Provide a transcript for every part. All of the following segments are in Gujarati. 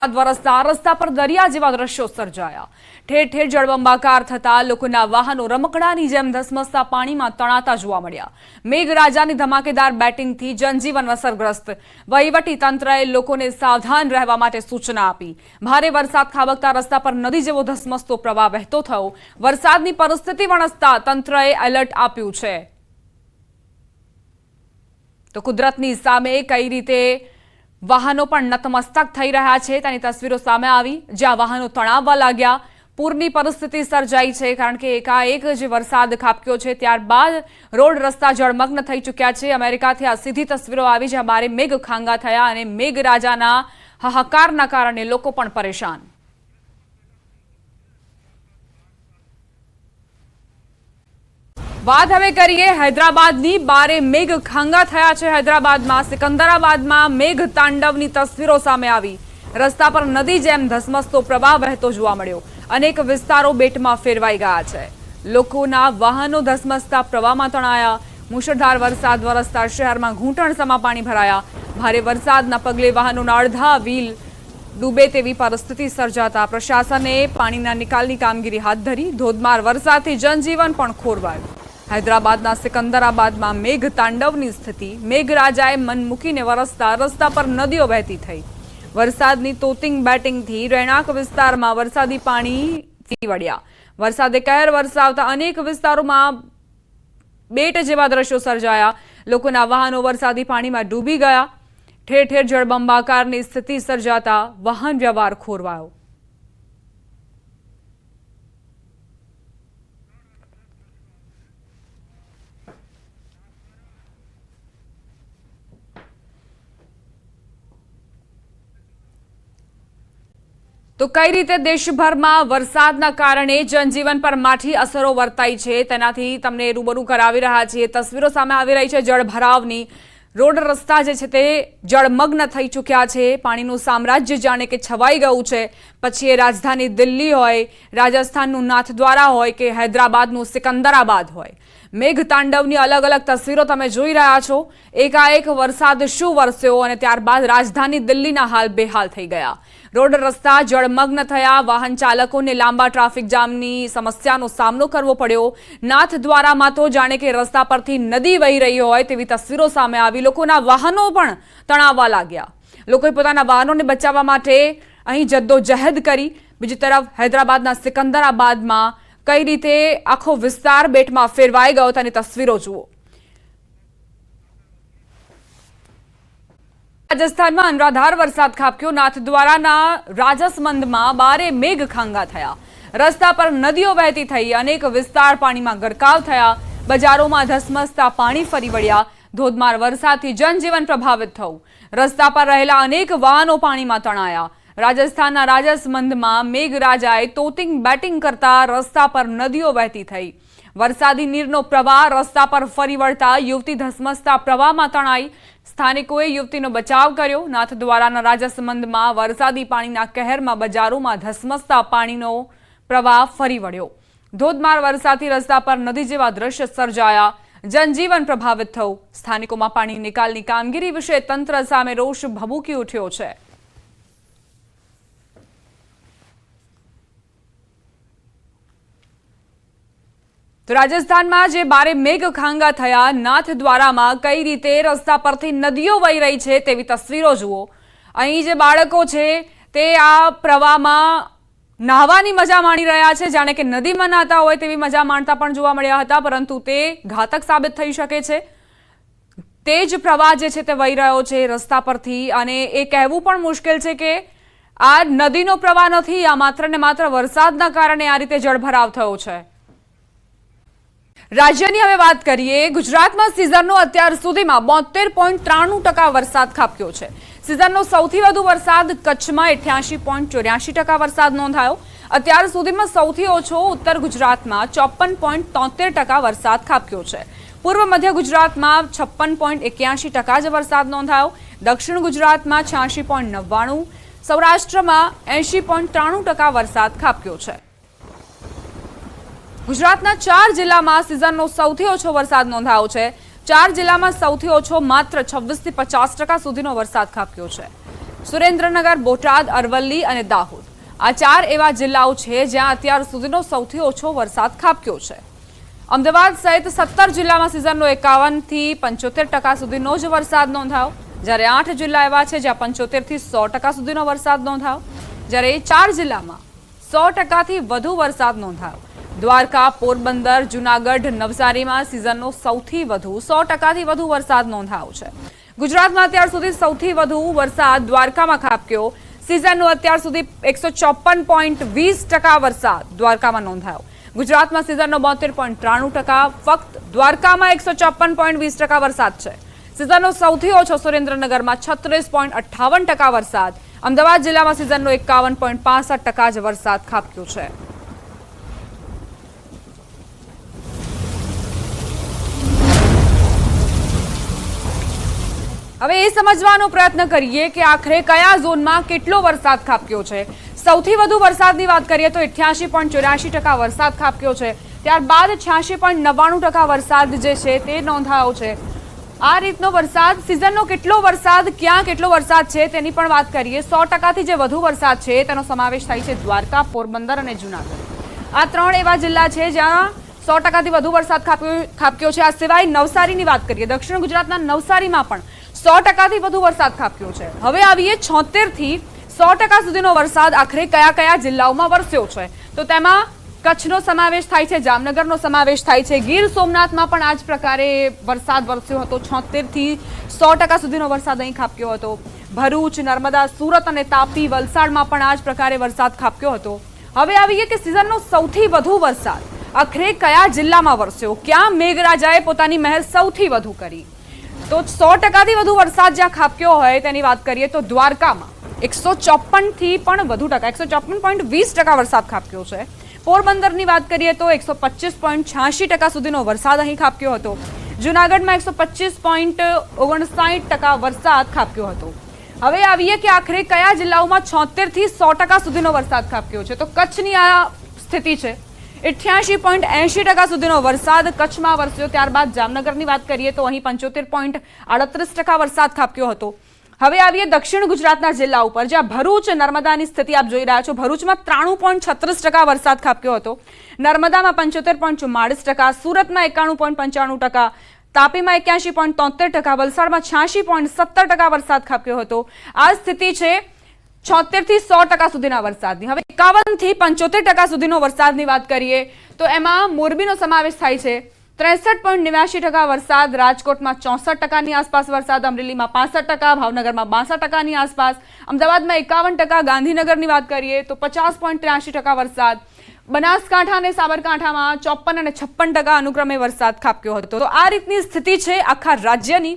વરસતા રસ્તા પર દરિયા જેવા દ્રશ્યો સર્જાયા। ઠેર ઠેર જળબંબાકાર થતા લોકોના વાહનો રમકડાની જેમ ધસમસતા પાણીમાં તણાતા જોવા મળ્યા। મેઘરાજાની ધમાકેદાર બેટિંગથી જનજીવન અસરગ્રસ્ત। વહીવટી તંત્રએ લોકોને સાવધાન રહેવા માટે સૂચના આપી। ભારે વરસાદ ખાબકતા રસ્તા પર નદી જેવો ધસમસતો પ્રવાહ વહેતો થયો। વરસાદની પરિસ્થિતિ વણસતા તંત્રએ એલર્ટ આપ્યું છે। તો કુદરતની સામે કઈ રીતે વાહનો પણ નતમસ્તક થઈ રહ્યા છે તેની તસવીરો સામે આવી, જ્યાં વાહનો તણાવવા લાગ્યા। પૂરની પરિસ્થિતિ સર્જાઈ છે કારણ કે એકાએક જે વરસાદ ખાબક્યો છે ત્યારબાદ રોડ રસ્તા જળમગ્ન થઈ ચૂક્યા છે। અમેરિકાથી આ સીધી તસવીરો આવી, જ્યાં ભારે મેઘ ખાંગા થયા અને મેઘરાજાના હાહાકારના કારણે લોકો પણ પરેશાન। बात हमें करिए हैदराबादनी। बारे मेघ खांगा थया छे। हैदराबादमां सिकंदराबादमां मेघ तांडवनी तस्वीरो सामे आवी। रस्ता पर नदी जेम धसमसतो प्रवाह वहेतो जोवा मळ्यो। अनेक विस्तारो बेटमां फेरवाई गया छे। लोकोना वाहनो धसमसता प्रवाहमां तणाया। मुसळधार वरसाद वरसता शहेरमां घूंटणसमा पाणी भराया। भारे वरसादना पगले वाहनोना अडधा व्हील डूबे तेवी परिस्थिति सर्जाता प्रशासने पाणीना निकालनी कामगीरी हाथ धरी। धोधमार वरसादथी जनजीवन पण खोरवायुं। हैदराबादना सिकंदराबादमां मेघ तांडवनी स्थिति। मेघराजाए मन मूकीने वरसता रस्ता पर नदीओ वहेती थई। वरसादनी तोतिंग बेटिंगथी રહેણાંક વિસ્તારમાં વરસાદી પાણી ફરી વળ્યા। વરસાદે કહેર વરસાવતા અનેક વિસ્તારોમાં બેટ જેવા દ્રશ્યો સર્જાયા। લોકોના વાહનો વરસાદી પાણીમાં ડૂબી ગયા। ઠેર ઠેર જળબંબાકારની સ્થિતિ સર્જાતા વાહન વ્યવહાર ખોરવાયો। तो कई रीते देशभरमा वरसादना कारणे जनजीवन पर माठी असरो वर्ताई छे तेनाथी तमने रूबरू करावी रह्या छीए। तस्वीरो सामे आवी रही छे जळभरावनी। रोड रस्ता जे छे ते जळमग्न थई चूक्या छे। पाणीनुं साम्राज्य जाणे के छवाई गयुं छे। पछी ए राजधानी दिल्ही होय, राजस्थाननुं नाथद्वारा होय के हैदराबादनुं सिकंदराबाद होय। मेघतांडवनी अलग अलग तस्वीरो तमे जोई रह्या छो। एकाएक वरसाद शुं वरस्यो अने त्यारबाद राजधानी दिल्हीना हाल बेहाल थई गया। रोड रस्ता जळमग्न थया। वाहन चालकोने लांबा ट्राफिक जामनी समस्यानो सामनो करवो पड्यो। नाथद्वारामां तो जाणे के रस्ता परथी नदी वही रही होय तेवी तस्वीरो सामे आवी। लोकोना वाहनो पण तणाववा लाग्या। लोकोए पोताना वाहनोने बचाववा माटे અહીં જદ્દોજહેદ કરી। બીજી તરફ હૈદરાબાદના સિકંદરાબાદમાં કઈ રીતે આખો વિસ્તાર બેટમાં ફેરવાઈ ગયો તેની તસવીરો જુઓ। રાજસ્થાનમાં અનરાધાર વરસાદ ખાબક્યો। નાથદ્વારાના રાજસમંદમાં બારે મેઘ ખાંગા થયા। રસ્તા પર નદીઓ વહેતી થઈ। અનેક વિસ્તાર પાણીમાં ગરકાવ થયા। બજારોમાં ધસમસતા પાણી ફરી વળ્યા। ધોધમાર વરસાદથી જનજીવન પ્રભાવિત થયું। રસ્તા પર રહેલા અનેક વાહનો પાણીમાં તણાયા। રાજસ્થાનના રાજસમંદમાં મેઘરાજાએ તોતિંગ બેટિંગ કરતા રસ્તા પર નદીઓ વહેતી થઈ। વરસાદી નીરનો પ્રવાહ રસ્તા પર ફરી વળતા યુવતી ધસમસતા પ્રવાહમાં તણાઈ। સ્થાનિકોએ યુવતીનો બચાવ કર્યો। નાથદ્વારાના રાજસમંદમાં વરસાદી પાણીના કહેરમાં બજારોમાં ધસમસતા પાણીનો પ્રવાહ ફરી વળ્યો। ધોધમાર વરસાદથી રસ્તા પર નદી જેવા દ્રશ્ય સર્જાયા। जनजीवन प्रभावित थયું। સ્થાનિકોમાં પાણી નિકાલની કામગીરી વિશે તંત્ર સામે રોષ ભભૂકી ઉઠ્યો છે। તો રાજસ્થાનમાં જે બારે મેઘ ખાંગા થયા, નાથદ્વારામાં કઈ રીતે રસ્તા પરથી નદીઓ વહી રહી છે તેવી તસવીરો જુઓ। અહીં જે બાળકો છે તે આ પ્રવાહમાં નાહવાની મજા માણી રહ્યા છે, જાણે કે નદીમાં નાહતા હોય તેવી મજા માણતા પણ જોવા મળ્યા હતા, પરંતુ તે ઘાતક સાબિત થઈ શકે છે। તેજ પ્રવાહ જે છે તે વહી રહ્યો છે રસ્તા પરથી અને એ કહેવું પણ મુશ્કેલ છે કે આ નદીનો પ્રવાહ નથી, આ માત્ર ને માત્ર વરસાદના કારણે આ રીતે જળભરાવ થયો છે। રાજ્યની હવે વાત કરીએ। ગુજરાતમાં સિઝનનો અત્યાર સુધીમાં 72.93% વરસાદ ખાબક્યો છે। સિઝનનો સૌથી વધુ વરસાદ કચ્છમાં 88.84% વરસાદ નોંધાયો। અત્યાર સુધીમાં સૌથી ઓછો ઉત્તર ગુજરાતમાં 54.73% વરસાદ ખાબક્યો છે। પૂર્વ મધ્ય ગુજરાતમાં 56.81% જ વરસાદ નોંધાયો। દક્ષિણ ગુજરાતમાં 86.99%, સૌરાષ્ટ્રમાં 80.93% વરસાદ ખાબક્યો છે। ગુજરાતના 4 જિલ્લામાં સિઝનનો સૌથી ઓછો વરસાદ નોંધાયો છે। 4 જિલ્લામાં સૌથી ઓછો માત્ર 26 થી 50% સુધીનો વરસાદ ખાબક્યો છે। સુરેન્દ્રનગર, બોટાદ, અરવલ્લી અને દાહોદ આ 4 એવા જિલ્લાઓ છે જ્યાં અત્યાર સુધીનો સૌથી ઓછો વરસાદ ખાબક્યો છે. અમદાવાદ સહિત 17 જિલ્લામાં સિઝનનો 51 થી 75% સુધીનો જ વરસાદ નોંધાયો, જ્યારે 8 જિલ્લા એવા છે જ્યાં 75 થી 100% સુધીનો વરસાદ નોંધાયો, જ્યારે 4 જિલ્લામાં 100% થી વધુ વરસાદ નોંધાયો. દ્વારકા, પોરબંદર, જૂનાગઢ, નવસારીમાં સિઝનનો સૌથી વધુ 100% થી વધુ વરસાદ નોંધાયો છે. ગુજરાતમાં અત્યાર સુધી સૌથી વધુ વરસાદ દ્વારકામાં ખાબક્યો. સિઝનનો અત્યાર સુધી 154.20% વરસાદ દ્વારકામાં નોંધાયો. ગુજરાતમાં સિઝનનો 72.93%, ફક્ત દ્વારકામાં 154.20% વરસાદ છે. સિઝનનો સૌથી ઓછો સુરેન્દ્રનગરમાં 36.58% વરસાદ. અમદાવાદ જિલ્લામાં સિઝનનો 51.65% જ વરસાદ ખાબક્યો છે. હવે એ સમજવાનો પ્રયત્ન કરીએ કે આખરે કયા ઝોનમાં કેટલો વરસાદ ખાબક્યો છે. સૌથી વધુ વરસાદની વાત કરીએ તો 88.84% વરસાદ ખાબક્યો છે. ત્યારબાદ 86.99% વરસાદ જે છે તે નોંધાયો છે. આ રીતનો વરસાદ, સિઝનનો કેટલો વરસાદ, ક્યાં કેટલો વરસાદ છે તેની પણ વાત કરીએ. 100% થી જે વધુ વરસાદ છે તેનો સમાવેશ થાય છે દ્વારકા, પોરબંદર અને જૂનાગઢ. આ 3 એવા જિલ્લા છે જ્યાં 100% થી વધુ વરસાદ ખાબક્યો છે. આ સિવાય નવસારીની વાત કરીએ, દક્ષિણ ગુજરાતના નવસારીમાં પણ 100% થી વધુ વરસાદ ખાબક્યો છે. હવે આવીએ 76 થી 100% સુધીનો વરસાદ આખરે કયા કયા જિલ્લાઓમાં વરસ્યો છે. તો તેમાં કચ્છનો સમાવેશ થાય છે, જામનગરનો સમાવેશ થાય છે, ગીર સોમનાથમાં પણ આ જ પ્રકારે વરસાદ વરસ્યો હતો. 76 થી 100% સુધીનો વરસાદ અહીં ખાબક્યો હતો. ભરૂચ, નર્મદા, સુરત અને તાપી, વલસાડમાં પણ આ જ પ્રકારે વરસાદ ખાબક્યો હતો. હવે આવીએ કે સિઝનનો સૌથી વધુ વરસાદ આખરે કયા જિલ્લામાં વરસ્યો, ક્યાં મેઘરાજાએ પોતાની મહેર સૌથી વધુ કરી. તો 100% થી વધુ વરસાદ જ્યાં ખાબક્યો હોય તેની વાત કરીએ તો દ્વારકામાં 154 થી પણ વધુ ટકા, 154.20% વરસાદ ખાબક્યો છે. પોરબંદરની વાત કરીએ તો 125.86% સુધીનો વરસાદ અહીં ખાબક્યો હતો. જૂનાગઢમાં 125.59% વરસાદ ખાબક્યો હતો. હવે આવીએ કે આખરે કયા જિલ્લાઓમાં 76 થી 100% સુધીનો વરસાદ ખાબક્યો છે. તો કચ્છની આ સ્થિતિ છે. 88.80% સુધીનો વરસાદ કચ્છમાં વરસ્યો. ત્યારબાદ જામનગરની વાત કરીએ તો અહીં 75.38% વરસાદ ખાબક્યો હતો. હવે આવીએ દક્ષિણ ગુજરાતના જિલ્લા ઉપર, જ્યાં ભરૂચ, નર્મદાની સ્થિતિ આપ જોઈ રહ્યા છો. ભરૂચમાં 93.36% વરસાદ ખાબક્યો હતો. નર્મદામાં 75.44%, સુરતમાં 91.95%, તાપીમાં 81.73%, વલસાડમાં 86.70% વરસાદ ખાબક્યો હતો. આ સ્થિતિ છે 76 થી 100% સુધીના વરસાદની. હવે 51 થી 75% સુધીનો વરસાદની વાત કરીએ તો એમાં મોરબીનો સમાવેશ થાય છે. 63.89% વરસાદ, રાજકોટમાં 64%ની આસપાસ વરસાદ, અમરેલીમાં 65%, ભાવનગરમાં 62%ની આસપાસ, અમદાવાદમાં 51%, ગાંધીનગરની વાત કરીએ તો 50.83% વરસાદ, બનાસકાંઠા અને સાબરકાંઠામાં 54% અને 56% અનુક્રમે વરસાદ ખાબક્યો હતો. તો આ રીતની સ્થિતિ છે આખા રાજ્યની.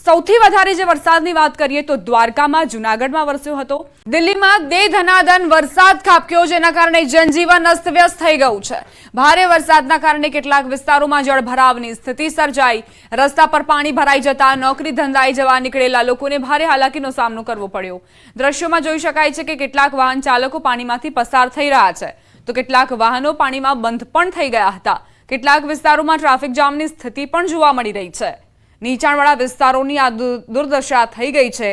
સૌથી વધારે જે વરસાદની વાત કરીએ તો દ્વારકામાં, જૂનાગઢમાં વરસ્યો હતો. દિલ્હીમાં દે ધનાધન વરસાદ ખાબક્યો, જેના કારણે જનજીવન અસ્તવ્યસ્ત થઈ ગયું છે. ભારે વરસાદના કારણે કેટલાક વિસ્તારોમાં જળભરાવની સ્થિતિ સર્જાઈ. રસ્તા પર પાણી ભરાઈ જતા નોકરી ધંધાએ જવા નીકળેલા લોકોને ભારે હાલાકીનો સામનો કરવો પડ્યો. દ્રશ્યોમાં જોઈ શકાય છે કે કેટલાક વાહન ચાલકો પાણીમાંથી પસાર થઈ રહ્યા છે, તો કેટલાક વાહનો પાણીમાં બંધ પણ થઈ ગયા હતા. કેટલાક વિસ્તારોમાં ટ્રાફિક જામની સ્થિતિ પણ જોવા મળી રહી છે. નીચાણવાળા વિસ્તારોની આ દુર્દશા થઈ ગઈ છે.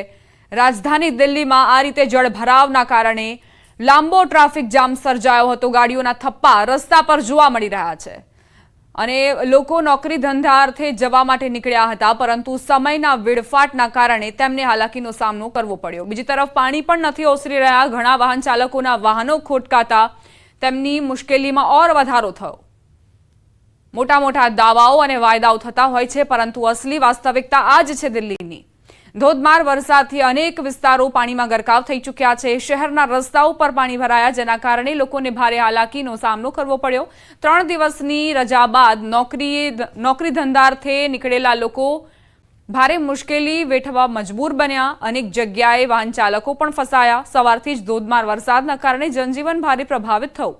રાજધાની દિલ્હીમાં આ રીતે જળભરાવના કારણે લાંબો ટ્રાફિક જામ સર્જાયો હતો. ગાડીઓના થપ્પા રસ્તા પર જોવા મળી રહ્યા છે અને લોકો નોકરી ધંધા અર્થે જવા માટે નીકળ્યા હતા, પરંતુ સમયના વેડફાટના કારણે તેમને હાલાકીનો સામનો કરવો પડ્યો. બીજી તરફ પાણી પણ નથી ઓસરી રહ્યા. ઘણા વાહન ચાલકોના વાહનો ખોટકાતા તેમની મુશ્કેલીમાં ઓર વધારો થયો. મોટા મોટા દાવાઓ અને વાયદાઓ થતા હોય છે, પરંતુ અસલી વાસ્તવિકતા આ જ છે દિલ્હીની. ધોધમાર વરસાદથી અનેક વિસ્તારો પાણીમાં ગરકાવ થઈ ચૂક્યા છે. શહેરના રસ્તાઓ પર પાણી ભરાયા, જેના કારણે લોકોને ભારે હાલાકીનો સામનો કરવો પડ્યો. 3 દિવસની રજા બાદ નોકરી ધંધાર્થે નીકળેલા લોકો ભારે મુશ્કેલી વેઠવા મજબૂર બન્યા. અનેક જગ્યાએ વાહન ચાલકો પણ ફસાયા. સવારથી જ ધોધમાર વરસાદના કારણે જનજીવન ભારે પ્રભાવિત થયું.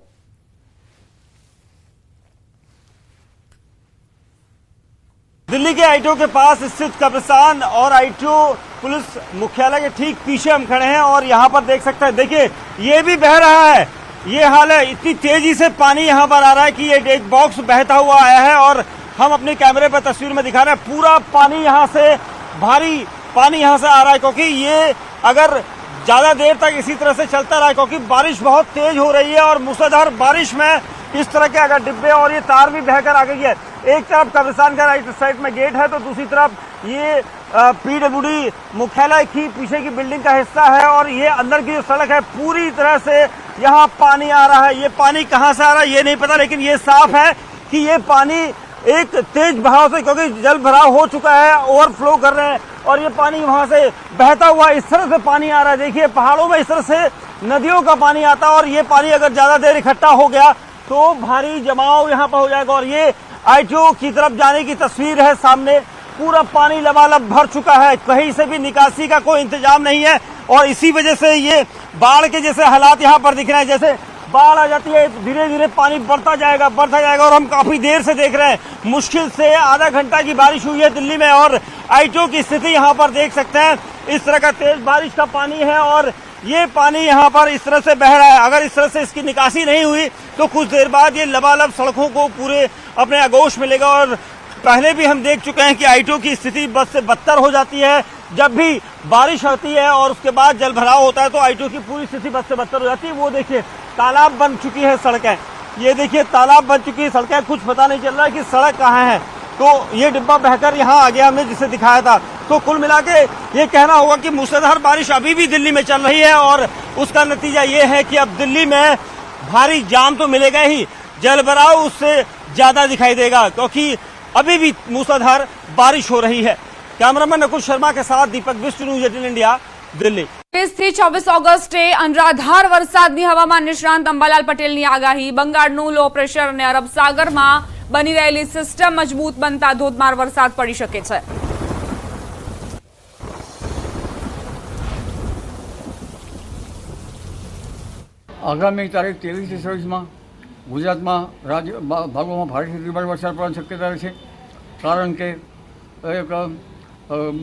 दिल्ली के आईटीओ के पास स्थित कब्रिस्तान और आईटीओ पुलिस मुख्यालय के ठीक पीछे हम खड़े हैं और यहाँ पर देख सकते हैं, देखिए ये भी बह रहा है। ये हाल है, इतनी तेजी से पानी यहाँ पर आ रहा है कि ये एक बॉक्स बहता हुआ आया है और हम अपने कैमरे पर तस्वीर में दिखा रहे हैं। पूरा पानी यहाँ से, भारी पानी यहाँ से आ रहा है, क्योंकि ये अगर ज्यादा देर तक इसी तरह से चलता रहा, क्योंकि बारिश बहुत तेज हो रही है और मूसलाधार बारिश में इस तरह के अगर डिब्बे और ये तार भी बहकर आ गई है। एक तरफ कब्रिस्तान का राइट साइड में गेट है, तो दूसरी तरफ ये पीडब्ल्यूडी मुख्यालय की पीछे की बिल्डिंग का हिस्सा है और ये अंदर की जो सड़क है पूरी तरह से यहाँ पानी आ रहा है। ये पानी कहाँ से आ रहा है ये नहीं पता, लेकिन ये साफ है कि ये पानी एक तेज बहाव से, क्योंकि जल भराव हो चुका है, ओवरफ्लो कर रहे हैं और ये पानी वहां से बहता हुआ इस तरह से पानी आ रहा है। देखिए पहाड़ों में इस तरह से नदियों का पानी आता है और ये पानी अगर ज्यादा देर इकट्ठा हो गया तो भारी जमाव यहाँ पर हो जाएगा। और ये आईटीओ की तरफ जाने की तस्वीर है, सामने पूरा पानी लबालब भर चुका है, कहीं से भी निकासी का कोई इंतजाम नहीं है और इसी वजह से ये बाढ़ के जैसे हालात यहाँ पर दिख रहे हैं। जैसे बाढ़ आ जाती है धीरे धीरे पानी बढ़ता जाएगा और हम काफी देर से देख रहे हैं, मुश्किल से आधा घंटा की बारिश हुई है दिल्ली में और आईटीओ की स्थिति यहाँ पर देख सकते हैं। इस तरह का तेज बारिश का पानी है और ये पानी यहाँ पर इस तरह से बह रहा है। अगर इस तरह से इसकी निकासी नहीं हुई तो कुछ देर बाद ये लबालब सड़कों को पूरे अपने आगोश में लेगा। और पहले भी हम देख चुके हैं कि आईटीओ की स्थिति बद से बदतर हो जाती है जब भी बारिश होती है और उसके बाद जल भराव होता है, तो आईटीओ की पूरी स्थिति बद से बदतर हो जाती है। वो देखिए तालाब बन चुकी है सड़कें, ये देखिए तालाब बन चुकी है सड़कें, कुछ पता नहीं चल रहा है कि सड़क कहाँ है। तो ये डिब्बा बहकर यहाँ आ गया हमने जिसे दिखाया था। तो कुल मिला के ये कहना होगा कि मूसलाधार बारिश अभी भी दिल्ली में चल रही है और उसका नतीजा ये है कि अब दिल्ली में भारी जाम तो मिलेगा ही, जल भराव उससे ज्यादा दिखाई देगा, क्योंकि अभी भी मूसलाधार बारिश हो रही है। कैमरामैन नकुल शर्मा के साथ दीपक बिष्ट, न्यूज़ 18 इंडिया, दिल्ही। 24 ઓગસ્ટે અનરાધાર વરસાદની હવામાન નિષ્ણાંત અંબાલાલ પટેલની આગાહી। બંગાળનું લો પ્રેશર અને અરબ સાગરમાં બની રહેલી સિસ્ટમ મજબૂત બનતા ધોધમાર વરસાદ પડી શકે છે। આગામી તારીખ 23 થી 24 ગુજરાતમાં રાજ્ય ભાગોમાં ભારેથી ધીમી વરસાદ પડવાની શક્યતા છે, કારણ કે એક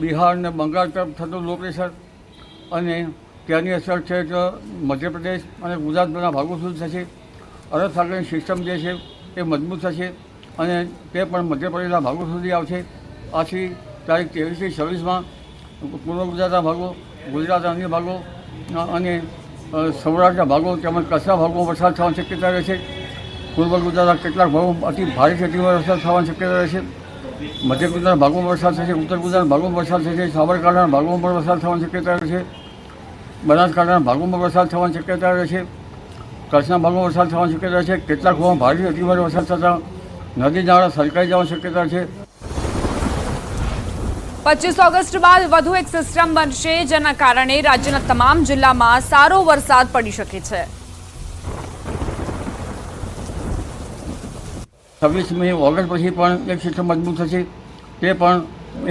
બિહાર અને બંગાળ તરફ થતું લો પ્રેશર અને ત્યાંની અસર છે તો મધ્યપ્રદેશ અને ગુજરાતના ભાગો સુધી થશે। અરબ સાગરની સિસ્ટમ જે છે એ મજબૂત થશે અને તે પણ મધ્યપ્રદેશના ભાગો સુધી આવશે। આથી તારીખ 23 થી 26 પૂર્વ ગુજરાતના ભાગો, ગુજરાતના અન્ય ભાગો અને સૌરાષ્ટ્રના ભાગો તેમજ કચ્છના ભાગોમાં વરસાદ થવાની શક્યતા રહેશે। પૂર્વ ગુજરાતના કેટલાક ભાગોમાં અતિ ભારેથી અતિ વરસાદ થવાની શક્યતા રહેશે। મધ્ય ગુજરાતના ભાગોમાં વરસાદ થશે, ઉત્તર ગુજરાતના ભાગોમાં વરસાદ થશે, સાબરકાંઠાના ભાગોમાં પણ વરસાદ થવાની શક્યતા રહેશે, બનાસકાંઠાના ભાગોમાં વરસાદ થવાની શક્યતા રહેશે, કચ્છના ભાગોમાં વરસાદ થવાની શક્યતા છે। કેટલાક ભાગોમાં ભારેથી અતિભારે વરસાદ થતાં નદી નાળા છલકાઈ જવાની શક્યતા છે। 25 ઓગસ્ટ બાદ વધુ એક સિસ્ટમ બનશે, જેના કારણે રાજ્યના તમામ જિલ્લામાં સારો વરસાદ પડી શકે છે। 26મી ઓગસ્ટ પછી પણ એક સિસ્ટમ મજબૂત થશે, તે પણ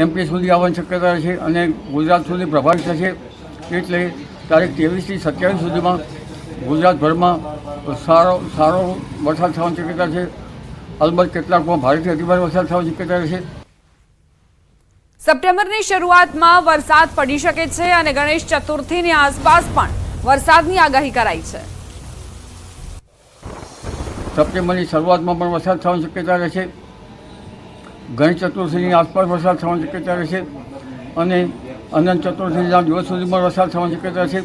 એમપી સુધી આવવાની શક્યતા છે અને ગુજરાત સુધી પ્રભાવિત થશે। એટલે તારીખ 23 થી 27 સુધીમાં ગુજરાતભરમાં સારો વરસાદ થવાની શક્યતા છે। અલબત્ત કેટલાકમાં ભારેથી અતિભારે વરસાદ થવાની શક્યતા રહેશે। સપ્ટેમ્બરની શરૂઆતમાં વરસાદ પડી શકે છે અને ગણેશ ચતુર્થીની આસપાસ પણ વરસાદની આગાહી કરાઈ છે। સપ્ટેમ્બરની શરૂઆતમાં પણ વરસાદ થવાની શક્યતા રહેશે, ગણેશ ચતુર્થીની આસપાસ વરસાદ થવાની શક્યતા રહેશે અને અનંત ચતુર્થીના દિવસ સુધીમાં વરસાદ થવાની શક્યતા છે।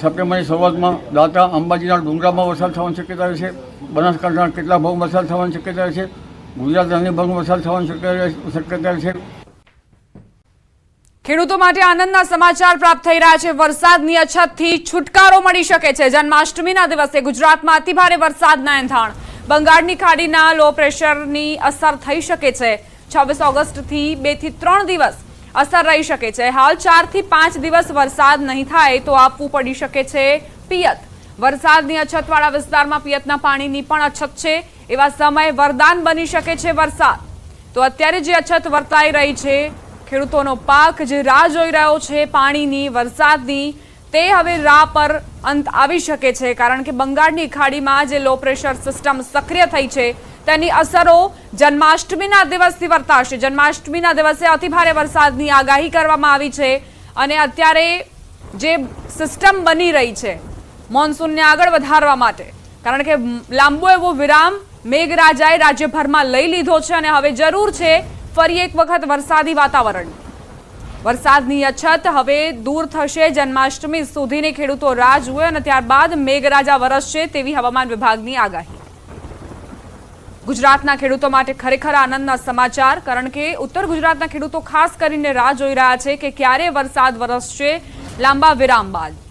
સપ્ટેમ્બરની શરૂઆતમાં દાંતા અંબાજીના ડુંગરામાં વરસાદ થવાની શક્યતા રહેશે, બનાસકાંઠાના કેટલાક ભાગમાં વરસાદ થવાની શક્યતા રહેશે, ગુજરાતના અન્ય ભાગમાં વરસાદ થવાની શક્યતા રહેશે। ખેડૂતો માટે આનંદના સમાચાર પ્રાપ્ત થઈ રહ્યા છે। વરસાદની અછતથી છુટકારો મળી શકે છે। જન્માષ્ટમીના દિવસે ગુજરાતમાં અતિભારે વરસાદના એંધાણ, બંગાળની ખાડીના લો પ્રેશરની અસર થઈ શકે છે। 26 ઓગસ્ટથી 2 થી 3 દિવસ અસર રહી શકે છે। હાલ 4 થી 5 દિવસ વરસાદ નહીં થાય તો આપવું પડી શકે છે પિયત। વરસાદની અછતવાળા વિસ્તારમાં પિયતના પાણીની પણ અછત છે, એવા સમયે વરદાન બની શકે છે વરસાદ। તો અત્યારે જે અછત વર્તાઈ રહી છે, ખેડૂતોનો પાક જે રાહ જોઈ રહ્યો છે પાણીની, વરસાદની, તે હવે રાહ પર અંત આવી શકે છે, કારણ કે બંગાળની ખાડીમાં જે લો પ્રેશર સિસ્ટમ સક્રિય થઈ છે તેની અસરો જન્માષ્ટમીના દિવસથી વર્તાશે। જન્માષ્ટમીના દિવસે અતિભારે વરસાદની આગાહી કરવામાં આવી છે અને અત્યારે જે સિસ્ટમ બની રહી છે મોન્સૂનને આગળ વધારવા માટે, કારણ કે લાંબો એવો વિરામ મેઘરાજાએ રાજ્યભરમાં લઈ લીધો છે અને હવે જરૂર છે ફરી એક વખત વરસાદી વાતાવરણ। વરસાદની અછત હવે દૂર થશે, જન્માષ્ટમી સુધીની ખેડૂતો રાહ જુએ અને ત્યારબાદ મેઘરાજા વરસશે તેવી હવામાન વિભાગની આગાહી। ગુજરાતના ખેડૂતો માટે ખરેખર આનંદના સમાચાર, કારણ કે ઉત્તર ગુજરાતના ખેડૂતો ખાસ કરીને રાહ જોઈ રહ્યા છે કે ક્યારે વરસાદ વરસશે લાંબા વિરામ બાદ।